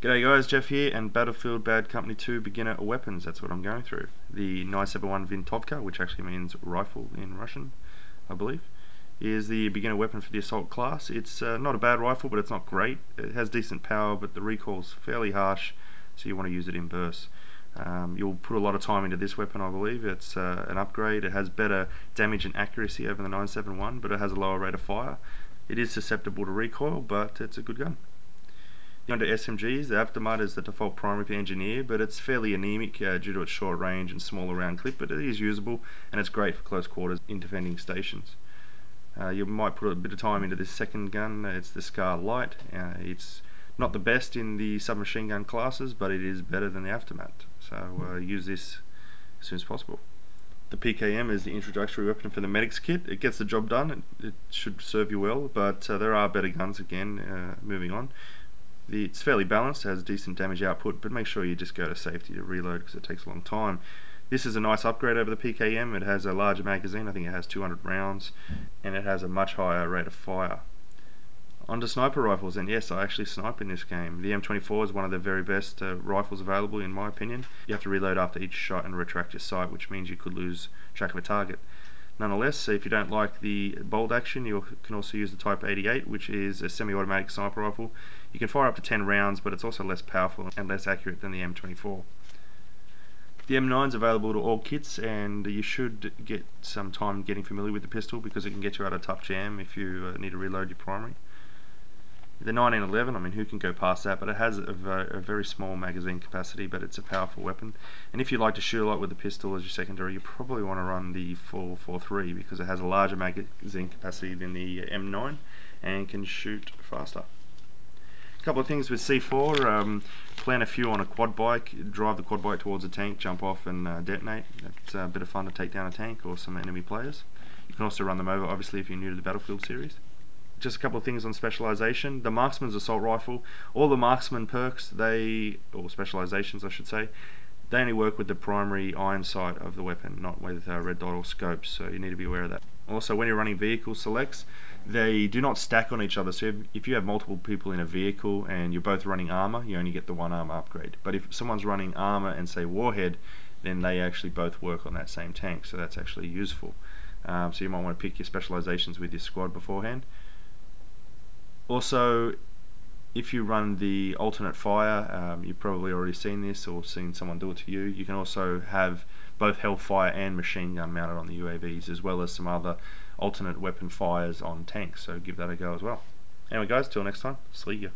G'day guys, Jeff here, and Battlefield Bad Company 2 Beginner Weapons, that's what I'm going through. The 971 Vintovka, which actually means rifle in Russian, I believe, is the beginner weapon for the assault class. It's not a bad rifle, but it's not great. It has decent power, but the recoil's fairly harsh, so you want to use it in bursts. You'll put a lot of time into this weapon, I believe. It's an upgrade. It has better damage and accuracy over the 971, but it has a lower rate of fire. It is susceptible to recoil, but it's a good gun. Under SMGs, the Aftermath is the default primary for Engineer, but it's fairly anemic due to its short range and smaller round clip, but it is usable and it's great for close quarters in defending stations. You might put a bit of time into this second gun. It's the Scar Light. It's not the best in the submachine gun classes, but it is better than the Aftermath, so use this as soon as possible. The PKM is the introductory weapon for the Medics kit. It gets the job done. It should serve you well, but there are better guns again. Moving on. It's fairly balanced, has decent damage output, but make sure you just go to safety to reload because it takes a long time. This is a nice upgrade over the PKM. It has a larger magazine, I think it has 200 rounds, and it has a much higher rate of fire. On to sniper rifles, and yes, I actually snipe in this game. The M24 is one of the very best rifles available in my opinion. You have to reload after each shot and retract your sight, which means you could lose track of a target. Nonetheless, if you don't like the bolt action, you can also use the Type 88, which is a semi-automatic sniper rifle. You can fire up to 10 rounds, but it's also less powerful and less accurate than the M24. The M9 is available to all kits, and you should get some time getting familiar with the pistol because it can get you out of a tough jam if you need to reload your primary. The 1911, I mean, who can go past that, but it has a very small magazine capacity, but it's a powerful weapon. And if you like to shoot a lot with the pistol as your secondary, you probably want to run the 443 because it has a larger magazine capacity than the M9 and can shoot faster. A couple of things with C4, plan a few on a quad bike, drive the quad bike towards a tank, jump off and detonate. That's a bit of fun to take down a tank or some enemy players. You can also run them over, obviously, if you're new to the Battlefield series. Just a couple of things on specialization. The Marksman's assault rifle, all the marksman perks, or specializations I should say, they only work with the primary iron sight of the weapon, not with red dot or scopes, so you need to be aware of that. Also, when you're running vehicle selects, they do not stack on each other, so if you have multiple people in a vehicle and you're both running armor, you only get the one armor upgrade. But if someone's running armor and say warhead, then they actually both work on that same tank, so that's actually useful. So you might want to pick your specializations with your squad beforehand. Also, if you run the alternate fire, you've probably already seen this or seen someone do it to you. You can also have both Hellfire and machine gun mounted on the UAVs, as well as some other alternate weapon fires on tanks, so give that a go as well. Anyway guys, till next time, see ya.